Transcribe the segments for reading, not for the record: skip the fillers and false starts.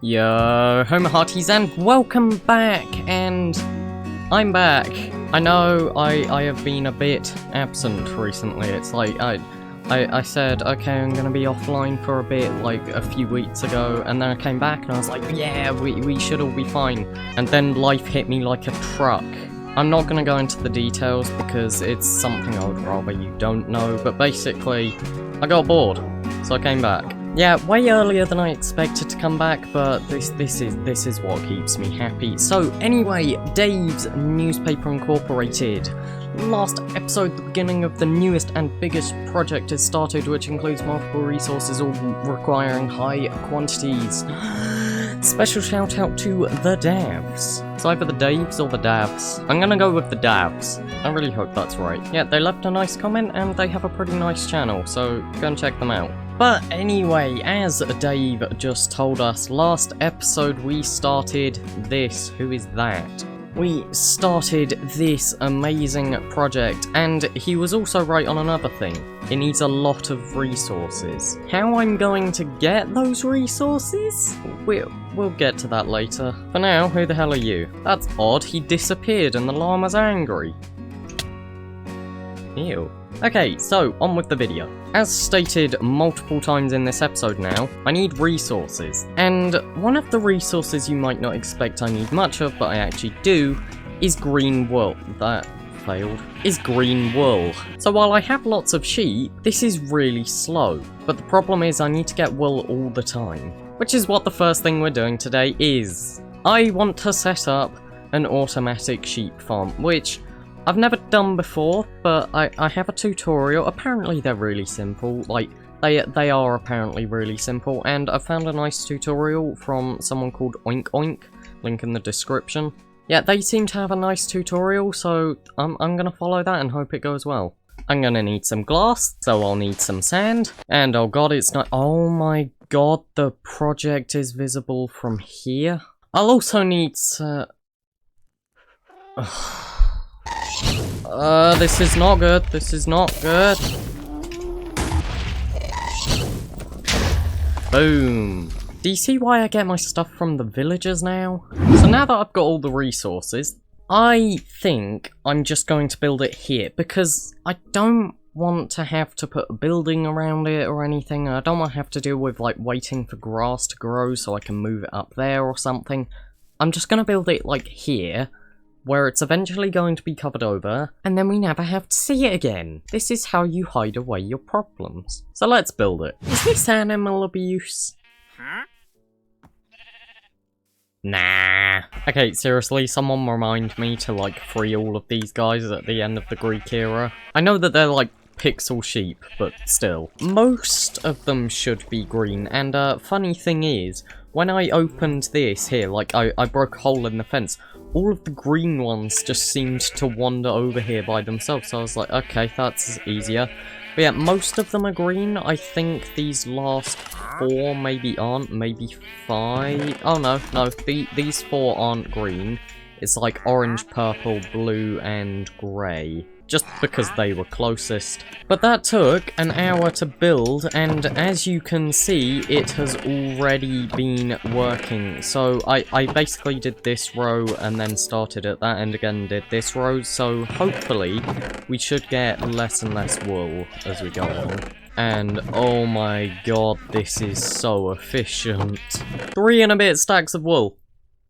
Yo, Homer Hearties, and welcome back, and I'm back. I know I have been a bit absent recently. It's like, I said, okay, I'm gonna be offline for a bit, like, a few weeks ago, and then I came back and I was like, yeah, we should all be fine. And then life hit me like a truck. I'm not gonna go into the details because it's something I would rather you don't know, but basically, I got bored, so I came back. Yeah, way earlier than I expected to come back, but this is what keeps me happy. So anyway, Dave's Newspaper Incorporated. Last episode, the beginning of the newest and biggest project has started, which includes multiple resources all requiring high quantities. Special shout out to the devs. It's either the Daves or the Davs. I'm gonna go with the Davs. I really hope that's right. Yeah, they left a nice comment and they have a pretty nice channel, so go and check them out. But anyway, as Dave just told us, last episode we started this. Who is that? We started this amazing project, and he was also right on another thing. It needs a lot of resources. How I'm going to get those resources? We'll get to that later. For now, who the hell are you? That's odd, he disappeared and the llama's angry. Ew. Okay, so on with the video. As stated multiple times in this episode now, I need resources. And one of the resources you might not expect I need much of, but I actually do, is green wool. That failed. Is green wool. So while I have lots of sheep, this is really slow. But the problem is I need to get wool all the time. Which is what the first thing we're doing today is. I want to set up an automatic sheep farm, which I've never done before, but I have a tutorial. Apparently they're really simple, like, they are apparently really simple, and I found a nice tutorial from someone called Oink Oink, link in the description. Yeah, they seem to have a nice tutorial, so I'm gonna follow that and hope it goes well. I'm gonna need some glass, so I'll need some sand, and oh god, it's not— oh my god, the project is visible from here. I'll also need this is not good. This is not good. Boom. Do you see why I get my stuff from the villagers now? So now that I've got all the resources, I think I'm just going to build it here, because I don't want to have to put a building around it or anything. I don't want to have to deal with, like, waiting for grass to grow so I can move it up there or something. I'm just going to build it, like, here, where it's eventually going to be covered over, and then we never have to see it again. This is how you hide away your problems. So let's build it. Is this animal abuse? Huh? Nah. Okay, seriously, someone remind me to, like, free all of these guys at the end of the Greek era. I know that they're, like, pixel sheep, but still. Most of them should be green, and funny thing is, when I opened this here, like, I broke a hole in the fence, all of the green ones just seemed to wander over here by themselves, so I was like, okay, that's easier. But yeah, most of them are green. I think these last 4 maybe aren't, maybe 5. Oh no, these 4 aren't green. It's like orange, purple, blue, and grey. Just because they were closest. But that took an hour to build, and as you can see, it has already been working. So I basically did this row and then started at that end again and did this row, so hopefully we should get less and less wool as we go on. And oh my god, this is so efficient. 3 and a bit stacks of wool.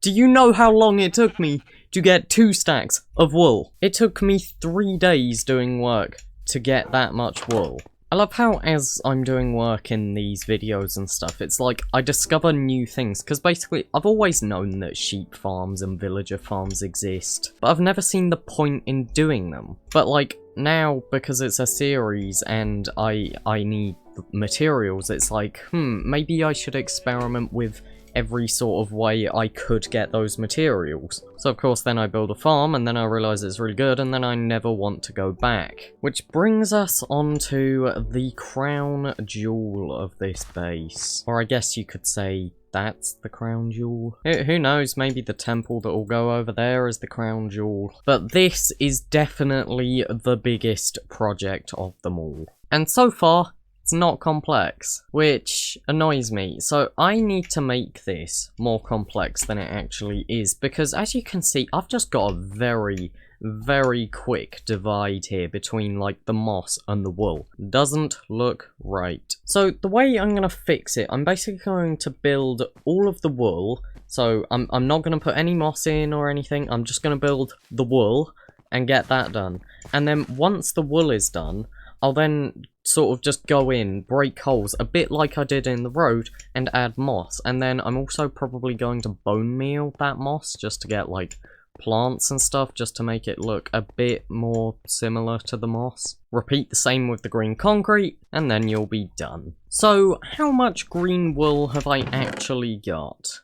Do you know how long it took me to get 2 stacks of wool? It took me 3 days doing work to get that much wool. I love how as I'm doing work in these videos and stuff, it's like I discover new things, because basically I've always known that sheep farms and villager farms exist, but I've never seen the point in doing them. But like now, because it's a series and I need materials, it's like, maybe I should experiment with every sort of way I could get those materials. So of course then I build a farm, and then I realise it's really good, and then I never want to go back. Which brings us on to the crown jewel of this base. Or I guess you could say that's the crown jewel. Who knows, maybe the temple that will go over there is the crown jewel. But this is definitely the biggest project of them all. And so far, It's not complex, which annoys me. So I need to make this more complex than it actually is, because as you can see, I've just got a very quick divide here between like the moss and the wool. Doesn't look right. So the way I'm gonna fix it, I'm basically going to build all of the wool. So I'm not gonna put any moss in or anything. I'm just gonna build the wool and get that done. And then once the wool is done, I'll then sort of just go in, break holes, a bit like I did in the road, and add moss. And then I'm also probably going to bone meal that moss, just to get, like, plants and stuff, just to make it look a bit more similar to the moss. Repeat the same with the green concrete, and then you'll be done. So, how much green wool have I actually got?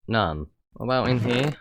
None. What about in here?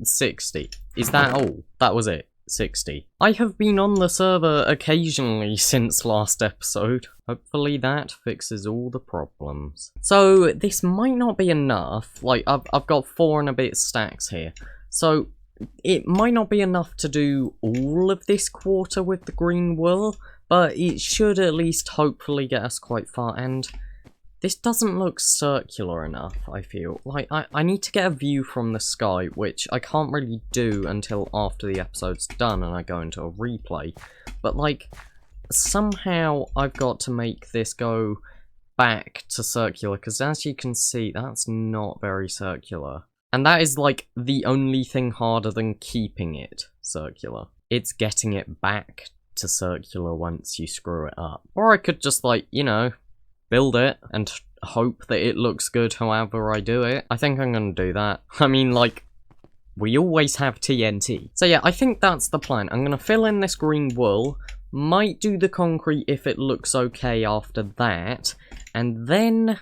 60. Is that all? That was it. 60. I have been on the server occasionally since last episode. Hopefully that fixes all the problems. So this might not be enough. Like I've got 4 and a bit stacks here. So it might not be enough to do all of this quarter with the green wool, but it should at least hopefully get us quite far. And this doesn't look circular enough, I feel. Like, I need to get a view from the sky, which I can't really do until after the episode's done and I go into a replay. But, like, somehow I've got to make this go back to circular, because as you can see, that's not very circular. And that is, like, the only thing harder than keeping it circular. It's getting it back to circular once you screw it up. Or I could just, like, you know, build it and hope that it looks good however I do it. I think I'm gonna do that. I mean, like, we always have TNT. So yeah, I think that's the plan. I'm gonna fill in this green wool, might do the concrete if it looks okay after that, and then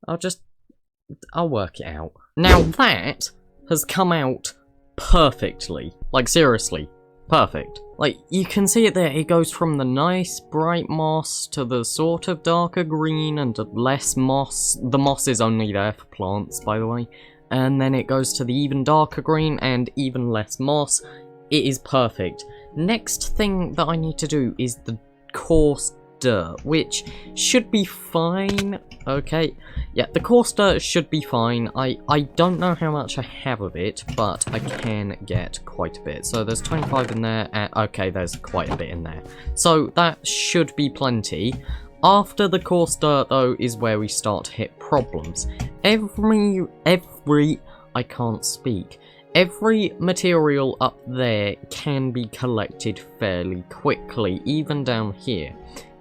I'll work it out. Now that has come out perfectly. Like, seriously, perfect. Like, you can see it there, it goes from the nice bright moss to the sort of darker green and less moss. The moss is only there for plants, by the way. And then it goes to the even darker green and even less moss. It is perfect. Next thing that I need to do is the coarse dirt, which should be fine. Okay, yeah, the coarse dirt should be fine. I don't know how much I have of it, but I can get quite a bit. So there's 25 in there, and okay, there's quite a bit in there. So that should be plenty. After the coarse dirt, though, is where we start to hit problems. I can't speak. Every material up there can be collected fairly quickly, even down here.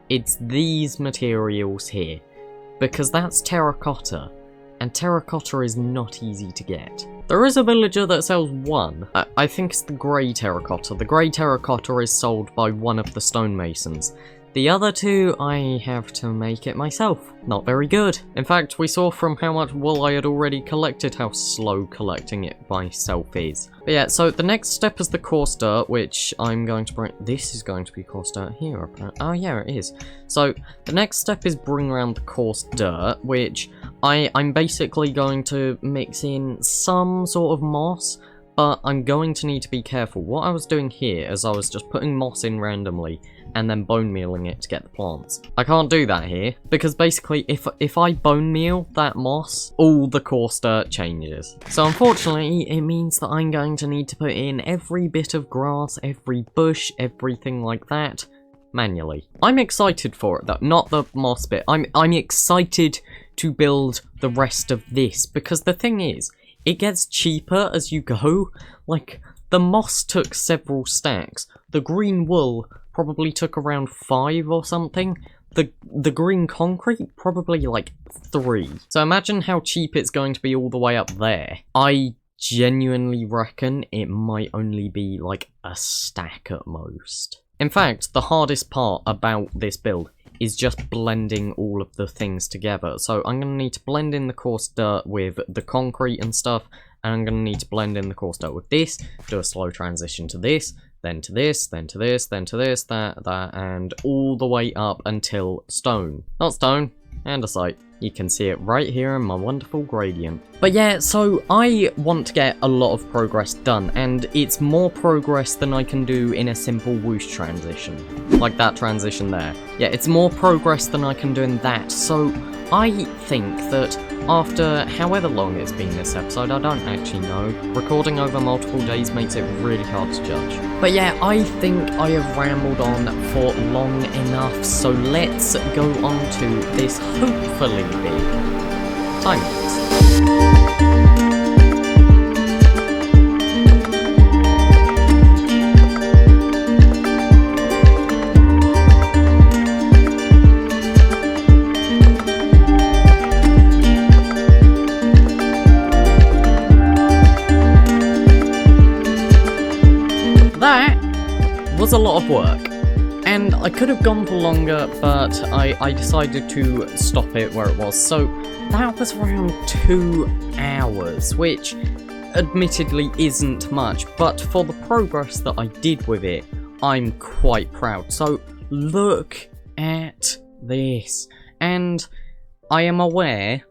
It's these materials here, because that's terracotta, and terracotta is not easy to get. There is a villager that sells one. I think it's the grey terracotta. The grey terracotta is sold by one of the stonemasons. The other two, I have to make it myself. Not very good. In fact, we saw from how much wool I had already collected how slow collecting it myself is. But yeah, so the next step is the coarse dirt, which I'm going to bring... This is going to be coarse dirt here, apparently. Oh yeah, it is. So the next step is bring around the coarse dirt, which I'm basically going to mix in some sort of moss, but I'm going to need to be careful. What I was doing here is I was just putting moss in randomly and then bone mealing it to get the plants. I can't do that here, because basically if I bone meal that moss, all the coarse dirt changes. So unfortunately, it means that I'm going to need to put in every bit of grass, every bush, everything like that, manually. I'm excited for it though, not the moss bit. I'm excited to build the rest of this, because the thing is, it gets cheaper as you go. Like, the moss took several stacks. The green wool probably took around 5 or something. The green concrete, probably like 3. So imagine how cheap it's going to be all the way up there. I genuinely reckon it might only be like a stack at most. In fact, the hardest part about this build is just blending all of the things together. So I'm going to need to blend in the coarse dirt with the concrete and stuff, and I'm going to need to blend in the coarse dirt with this, do a slow transition to this, then to this, then to this, then to this, that, and all the way up until stone. Not stone, andesite. You can see it right here in my wonderful gradient. But yeah, so I want to get a lot of progress done, and it's more progress than I can do in a simple whoosh transition. Like that transition there. Yeah, it's more progress than I can do in that, so I think that after however long it's been this episode, I don't actually know, recording over multiple days makes it really hard to judge. But yeah, I think I have rambled on for long enough, so let's go on to this hopefully big time lapse. Was a lot of work, and I could have gone for longer, but I decided to stop it where it was. So that was around 2 hours, which admittedly isn't much, but for the progress that I did with it, I'm quite proud. So look at this, and I am aware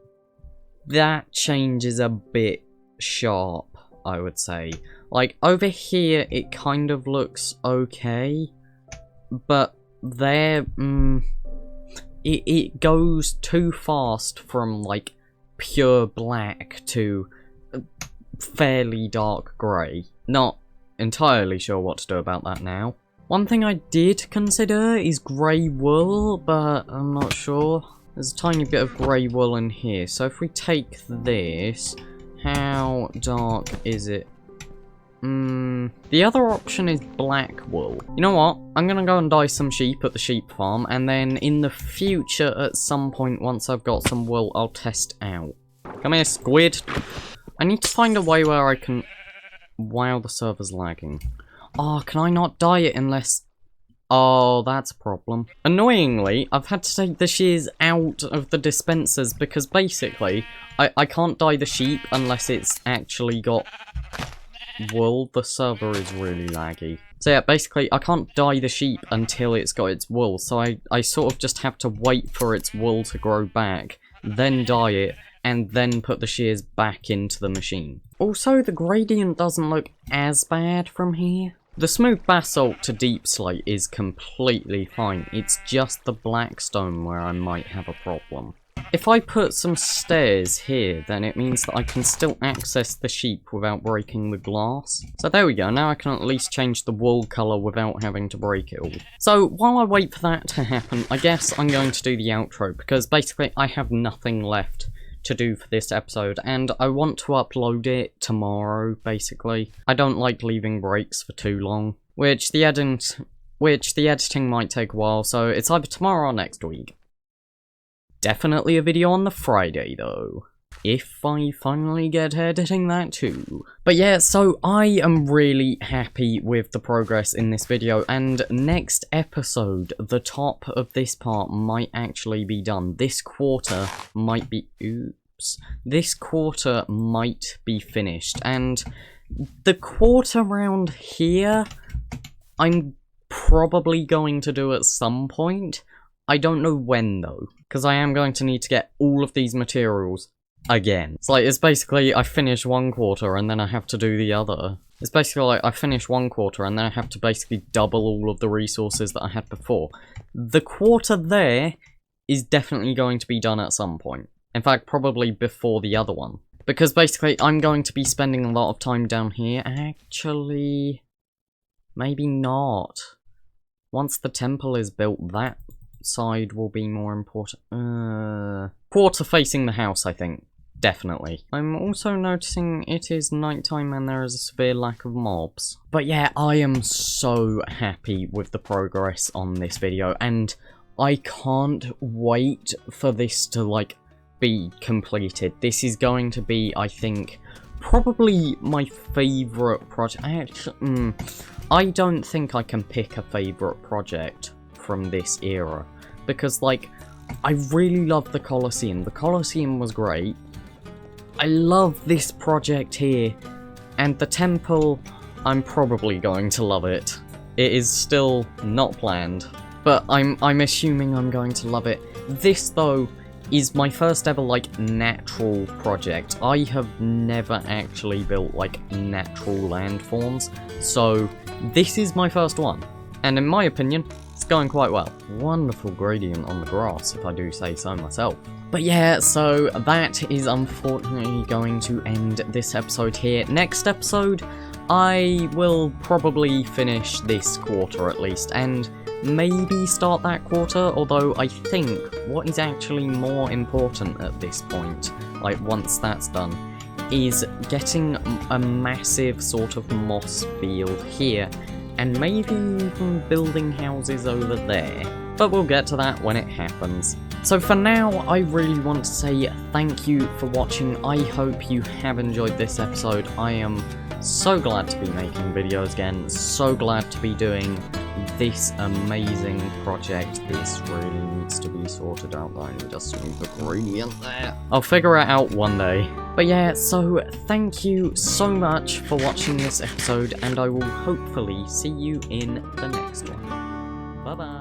that change is a bit sharp, I would say. Like, over here, it kind of looks okay, but there, it goes too fast from, like, pure black to fairly dark grey. Not entirely sure what to do about that now. One thing I did consider is grey wool, but I'm not sure. There's a tiny bit of grey wool in here, so if we take this, how dark is it? The other option is black wool. You know what? I'm gonna go and dye some sheep at the sheep farm, and then in the future, at some point, once I've got some wool, I'll test out. Come here, squid! I need to find a way where I can... Wow, the server's lagging. Oh, can I not dye it unless... Oh, that's a problem. Annoyingly, I've had to take the shears out of the dispensers because basically, I can't dye the sheep unless it's actually got... wool. The server is really laggy. So yeah, basically I can't dye the sheep until it's got its wool, so I sort of just have to wait for its wool to grow back, then dye it, and then put the shears back into the machine. Also, the gradient doesn't look as bad from here. The smooth basalt to deep slate is completely fine, it's just the black stone where I might have a problem. If I put some stairs here, then it means that I can still access the sheep without breaking the glass. So there we go, now I can at least change the wool colour without having to break it all. So while I wait for that to happen, I guess I'm going to do the outro, because basically I have nothing left to do for this episode, and I want to upload it tomorrow, basically. I don't like leaving breaks for too long, which the editing might take a while, so it's either tomorrow or next week. Definitely a video on the Friday, though. If I finally get editing that too. But yeah, so I am really happy with the progress in this video, and next episode, the top of this part might actually be done. This quarter might be... Oops. This quarter might be finished, and the quarter round here, I'm probably going to do at some point. I don't know when, though, because I am going to need to get all of these materials again. It's basically, I finish one quarter and then I have to do the other. It's basically like, I finish one quarter and then I have to basically double all of the resources that I had before. The quarter there is definitely going to be done at some point. In fact, probably before the other one. Because basically, I'm going to be spending a lot of time down here. Actually, maybe not. Once the temple is built, that side will be more important. Quarter facing the house, I think. Definitely. I'm also noticing it is nighttime and there is a severe lack of mobs. But yeah, I am so happy with the progress on this video, and I can't wait for this to, like, be completed. This is going to be, I think, probably my favourite project. I don't think I can pick a favourite project from this era, because, like, I really love the Colosseum. The Colosseum was great. I love this project here, and the temple, I'm probably going to love it. It is still not planned, but I'm assuming I'm going to love it. This, though, is my first ever, like, natural project. I have never actually built, like, natural landforms, so this is my first one. And in my opinion, it's going quite well. Wonderful gradient on the grass, if I do say so myself. But yeah, so that is unfortunately going to end this episode here. Next episode, I will probably finish this quarter at least, and maybe start that quarter, although I think what is actually more important at this point, like once that's done, is getting a massive sort of moss field here, and maybe even building houses over there. But we'll get to that when it happens. So for now, I really want to say thank you for watching. I hope you have enjoyed this episode. I am so glad to be making videos again, so glad to be doing this amazing project. This really needs to be sorted out. I just need the gradient there. I'll figure it out one day. But yeah, so thank you so much for watching this episode, and I will hopefully see you in the next one. Bye bye.